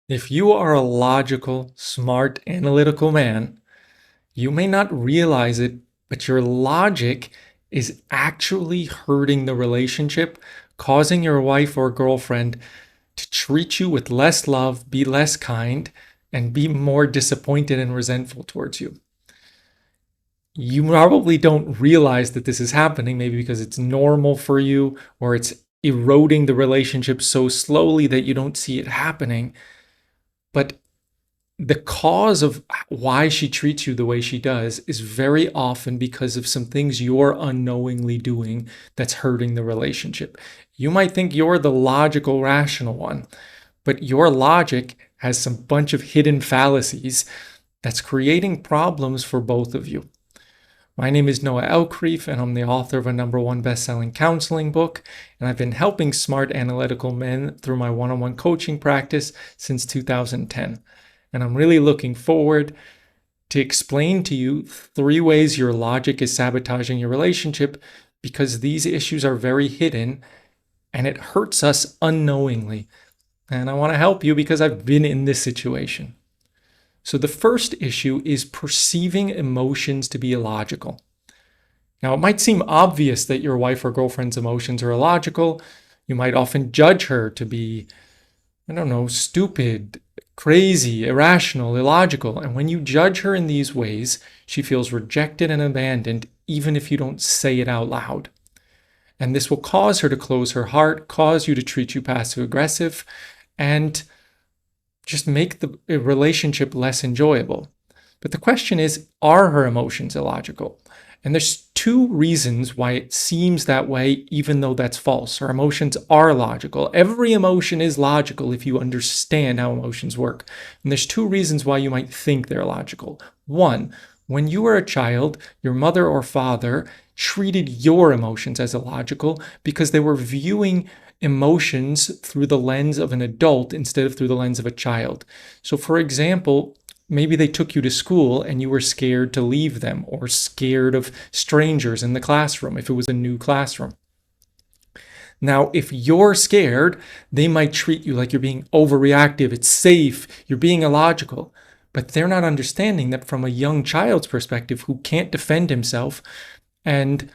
If you are a logical, smart, analytical man, you may not realize it, but your logic is actually hurting the relationship, causing your wife or girlfriend to treat you with less love, be less kind, and be more disappointed and resentful towards you. You probably don't realize that this is happening, maybe because it's normal for you or it's eroding the relationship so slowly that you don't see it happening. But the cause of why she treats you the way she does is very often because of some things you're unknowingly doing that's hurting the relationship. You might think you're the logical, rational one, but your logic has some bunch of hidden fallacies that's creating problems for both of you. My name is Noah Elkreef, and I'm the author of a #1 best-selling counseling book, and I've been helping smart analytical men through my one-on-one coaching practice since 2010. And I'm really looking forward to explain to you 3 ways your logic is sabotaging your relationship, because these issues are very hidden and it hurts us unknowingly. And I want to help you because I've been in this situation. So the first issue is perceiving emotions to be illogical. Now, it might seem obvious that your wife or girlfriend's emotions are illogical. You might often judge her to be, stupid, crazy, irrational, illogical. And when you judge her in these ways, she feels rejected and abandoned, even if you don't say it out loud. And this will cause her to close her heart, cause you to treat you passive aggressive, and just make the relationship less enjoyable. But the question is, are her emotions illogical? And there's 2 reasons why it seems that way, even though that's false. Her emotions are logical. Every emotion is logical if you understand how emotions work. And there's 2 reasons why you might think they're logical. 1, when you were a child, your mother or father treated your emotions as illogical because they were viewing emotions through the lens of an adult instead of through the lens of a child. So, for example, maybe they took you to school and you were scared to leave them, or scared of strangers in the classroom if it was a new classroom. Now, if you're scared, they might treat you like you're being overreactive, it's safe, you're being illogical. But they're not understanding that from a young child's perspective who can't defend himself, and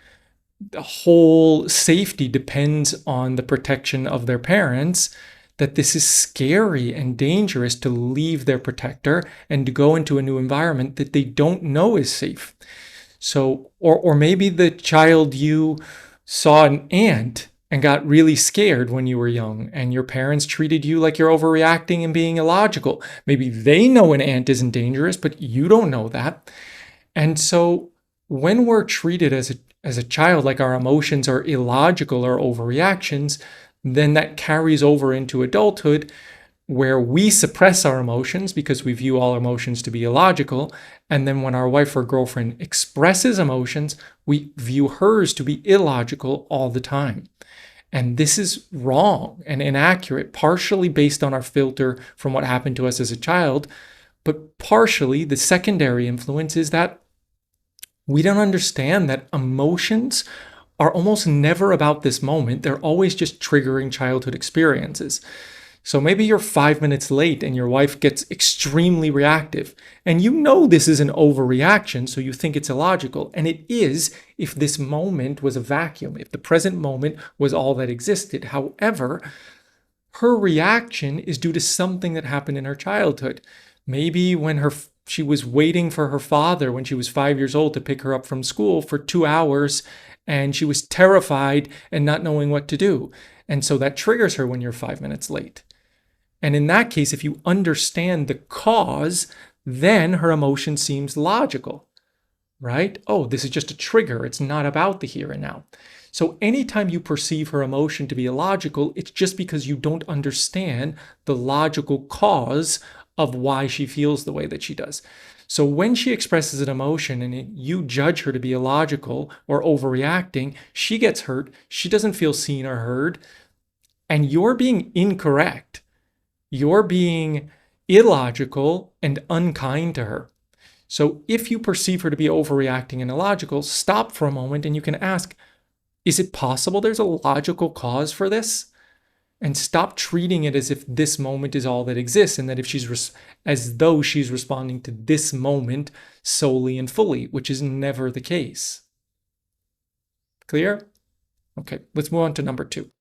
the whole safety depends on the protection of their parents, that this is scary and dangerous to leave their protector and to go into a new environment that they don't know is safe. So, or maybe the child, you saw an ant and got really scared when you were young, and your parents treated you like you're overreacting and being illogical. Maybe they know an ant isn't dangerous, but you don't know that. And so when we're treated as a child like our emotions are illogical or overreactions, then that carries over into adulthood, where we suppress our emotions because we view all emotions to be illogical. And then when our wife or girlfriend expresses emotions, we view hers to be illogical all the time. And this is wrong and inaccurate, partially based on our filter from what happened to us as a child, but partially the secondary influence is that we don't understand that emotions are almost never about this moment. They're always just triggering childhood experiences. So maybe you're 5 minutes late and your wife gets extremely reactive, and you know this is an overreaction, so you think it's illogical. And it is if this moment was a vacuum, if the present moment was all that existed. However, her reaction is due to something that happened in her childhood. Maybe when she was waiting for her father when she was 5 years old to pick her up from school for 2 hours, and she was terrified and not knowing what to do. And so that triggers her when you're 5 minutes late. And in that case, if you understand the cause, then her emotion seems logical, right? Oh, this is just a trigger. It's not about the here and now. So anytime you perceive her emotion to be illogical, it's just because you don't understand the logical cause of why she feels the way that she does. So when she expresses an emotion and you judge her to be illogical or overreacting, she gets hurt. She doesn't feel seen or heard. And you're being incorrect. You're being illogical and unkind to her. So if you perceive her to be overreacting and illogical, stop for a moment and you can ask, is it possible there's a logical cause for this? and stop treating it as if this moment is all that exists and that if as though she's responding to this moment solely and fully, which is never the case. Clear? Okay, let's move on to number 2.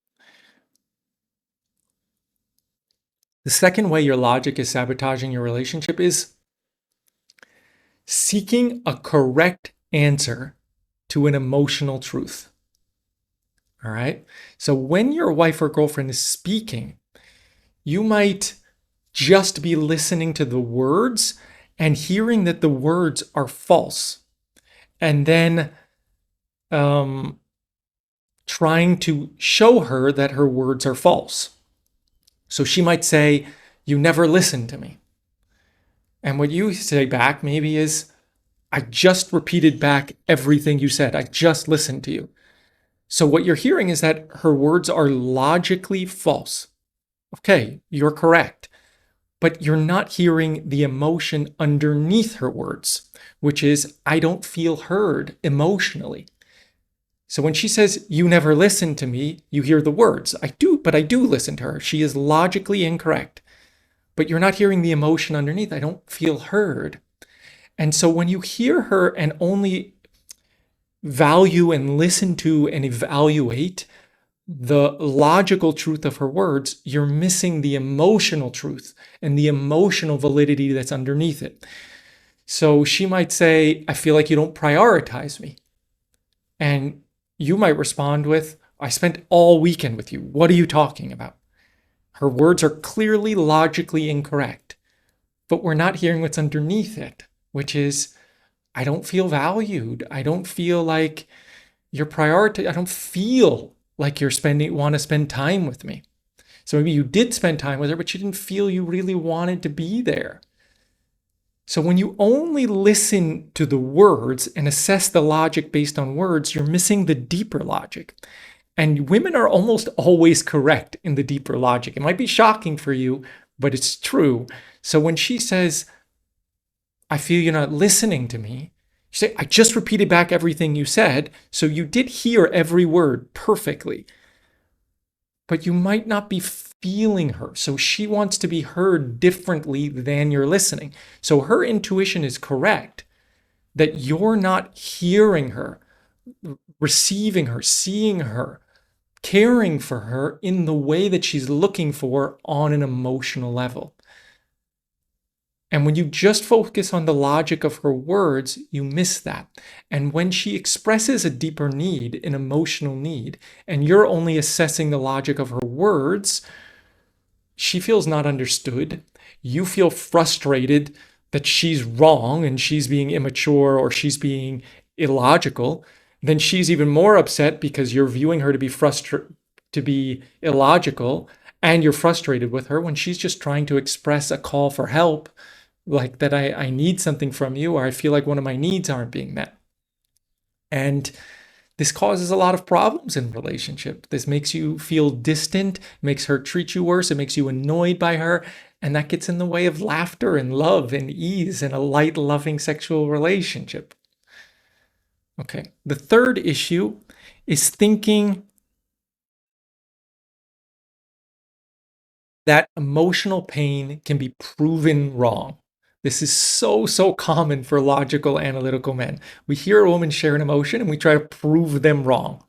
The second way your logic is sabotaging your relationship is seeking a correct answer to an emotional truth. All right? So when your wife or girlfriend is speaking, you might just be listening to the words and hearing that the words are false. And then trying to show her that her words are false. So she might say, "You never listen to me." And what you say back maybe is, "I just repeated back everything you said. I just listened to you." So what you're hearing is that her words are logically false. Okay, you're correct. But you're not hearing the emotion underneath her words, which is, "I don't feel heard emotionally." So when she says, "You never listen to me," you hear the words, "I do, but I do listen to her. She is logically incorrect." But you're not hearing the emotion underneath. "I don't feel heard." And so when you hear her and only value and listen to and evaluate the logical truth of her words, you're missing the emotional truth and the emotional validity that's underneath it. So she might say, "I feel like you don't prioritize me." And you might respond with, "I spent all weekend with you. What are you talking about?" Her words are clearly logically incorrect, but we're not hearing what's underneath it, which is, "I don't feel valued. I don't feel like you're priority. I don't feel like want to spend time with me." So maybe you did spend time with her, but you didn't feel you really wanted to be there. So when you only listen to the words and assess the logic based on words, you're missing the deeper logic. And women are almost always correct in the deeper logic. It might be shocking for you, but it's true. So when she says, "I feel you're not listening to me," you say, "I just repeated back everything you said." So you did hear every word perfectly, but you might not be feeling her. So she wants to be heard differently than you're listening. So her intuition is correct that you're not hearing her, receiving her, seeing her, caring for her in the way that she's looking for on an emotional level. And when you just focus on the logic of her words, you miss that. And when she expresses a deeper need, an emotional need, and you're only assessing the logic of her words, she feels not understood. You feel frustrated that she's wrong and she's being immature or she's being illogical. Then she's even more upset because you're viewing her to be illogical, and you're frustrated with her when she's just trying to express a call for help, like that I need something from you, or I feel like one of my needs aren't being met. And this causes a lot of problems in relationship. This makes you feel distant, makes her treat you worse, it makes you annoyed by her, and that gets in the way of laughter and love and ease and a light, loving sexual relationship. Okay, the third issue is thinking that emotional pain can be proven wrong. This is so common for logical, analytical men. We hear a woman share an emotion and we try to prove them wrong.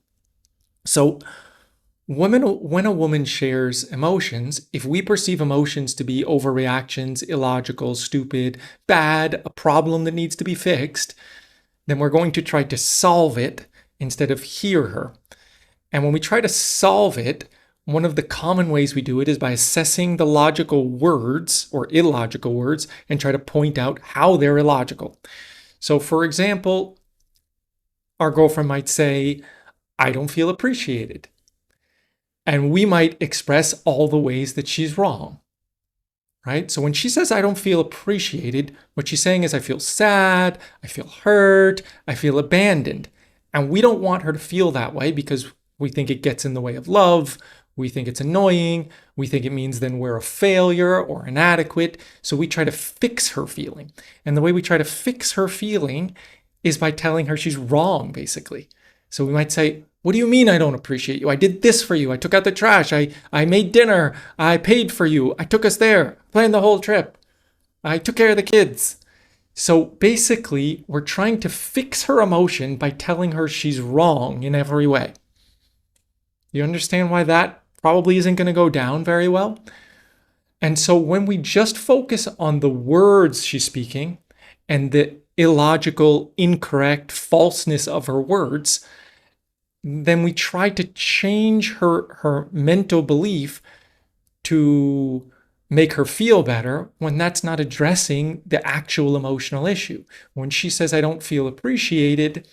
So when a woman shares emotions, if we perceive emotions to be overreactions, illogical, stupid, bad, a problem that needs to be fixed, then we're going to try to solve it instead of hear her. And when we try to solve it, one of the common ways we do it is by assessing the logical words or illogical words and try to point out how they're illogical. So, for example, our girlfriend might say, "I don't feel appreciated." And we might express all the ways that she's wrong, right? So when she says, "I don't feel appreciated," what she's saying is, "I feel sad, I feel hurt, I feel abandoned." And we don't want her to feel that way because we think it gets in the way of love. We think it's annoying. We think it means then we're a failure or inadequate. So we try to fix her feeling. And the way we try to fix her feeling is by telling her she's wrong, basically. So we might say, what do you mean I don't appreciate you? I did this for you. I took out the trash. I made dinner. I paid for you. I took us there. Planned the whole trip. I took care of the kids. So basically, we're trying to fix her emotion by telling her she's wrong in every way. You understand why that probably isn't going to go down very well? And so when we just focus on the words she's speaking and the illogical, incorrect, falseness of her words, then we try to change her mental belief to make her feel better when that's not addressing the actual emotional issue. When she says, I don't feel appreciated,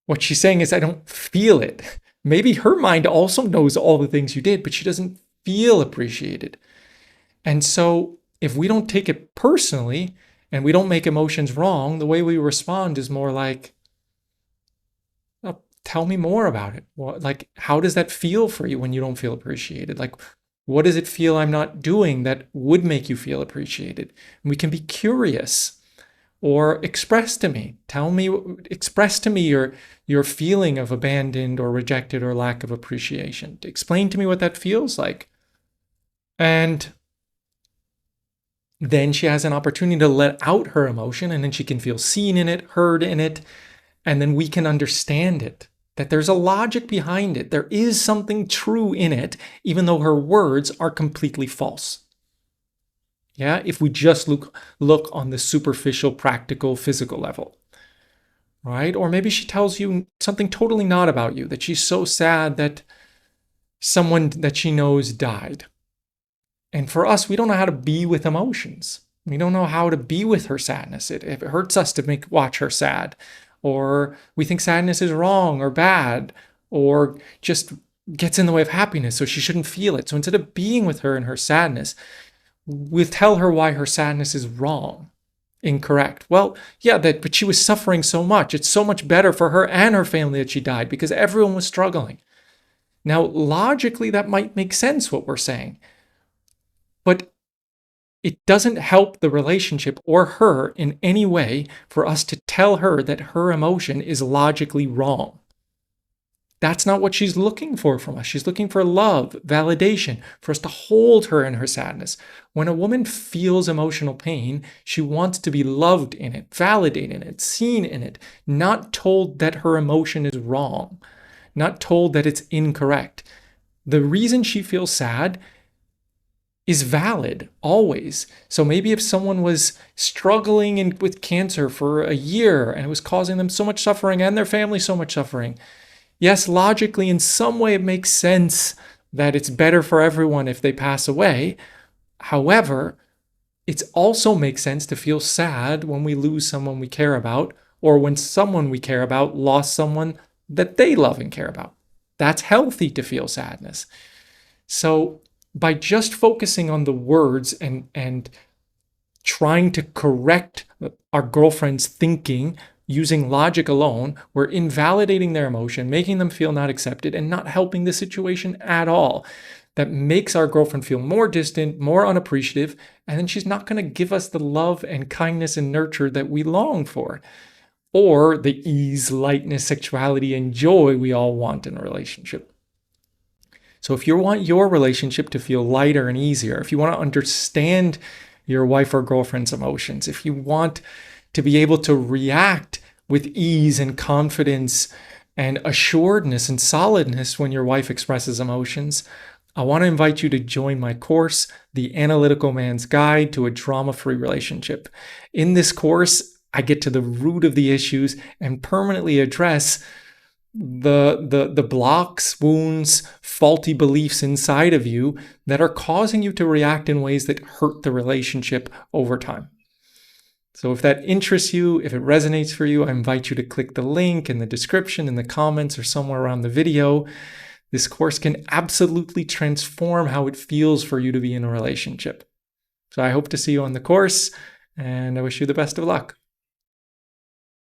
what she's saying is, I don't feel it. Maybe her mind also knows all the things you did, but she doesn't feel appreciated. And so if we don't take it personally and we don't make emotions wrong, the way we respond is more like, oh, tell me more about it. Like, how does that feel for you when you don't feel appreciated? Like, what does it feel I'm not doing that would make you feel appreciated? And we can be curious or express to me. Express to me your feeling of abandoned or rejected or lack of appreciation. Explain to me what that feels like. And then she has an opportunity to let out her emotion, and then she can feel seen in it, heard in it, and then we can understand it. That there's a logic behind it. There is something true in it, even though her words are completely false. Yeah, if we just look on the superficial, practical, physical level, right? Or maybe she tells you something totally not about you, that she's so sad that someone that she knows died. And for us, we don't know how to be with emotions. We don't know how to be with her sadness. It hurts us to watch her sad. Or we think sadness is wrong or bad, or just gets in the way of happiness, so she shouldn't feel it. So instead of being with her in her sadness, we tell her why her sadness is wrong, incorrect. Well, yeah, but she was suffering so much. It's so much better for her and her family that she died because everyone was struggling. Now, logically, that might make sense what we're saying, but it doesn't help the relationship or her in any way for us to tell her that her emotion is logically wrong. That's not what she's looking for from us. She's looking for love, validation, for us to hold her in her sadness. When a woman feels emotional pain, she wants to be loved in it, validated in it, seen in it, not told that her emotion is wrong, not told that it's incorrect. The reason she feels sad is valid always. So maybe if someone was struggling with cancer for a year and it was causing them so much suffering and their family so much suffering, yes, logically, in some way, it makes sense that it's better for everyone if they pass away. However, it also makes sense to feel sad when we lose someone we care about, or when someone we care about lost someone that they love and care about. That's healthy to feel sadness. So by just focusing on the words and trying to correct our girlfriend's thinking using logic alone, we're invalidating their emotion, making them feel not accepted, and not helping the situation at all. That makes our girlfriend feel more distant, more unappreciative, and then she's not going to give us the love and kindness and nurture that we long for, or the ease, lightness, sexuality, and joy we all want in a relationship. So if you want your relationship to feel lighter and easier, if you want to understand your wife or girlfriend's emotions, if you want to be able to react with ease and confidence and assuredness and solidness when your wife expresses emotions, I want to invite you to join my course, The Analytical Man's Guide to a Drama-Free Relationship. In this course, I get to the root of the issues and permanently address the blocks, wounds, faulty beliefs inside of you that are causing you to react in ways that hurt the relationship over time. So if that interests you, if it resonates for you, I invite you to click the link in the description, in the comments, or somewhere around the video. This course can absolutely transform how it feels for you to be in a relationship. So I hope to see you on the course, and I wish you the best of luck.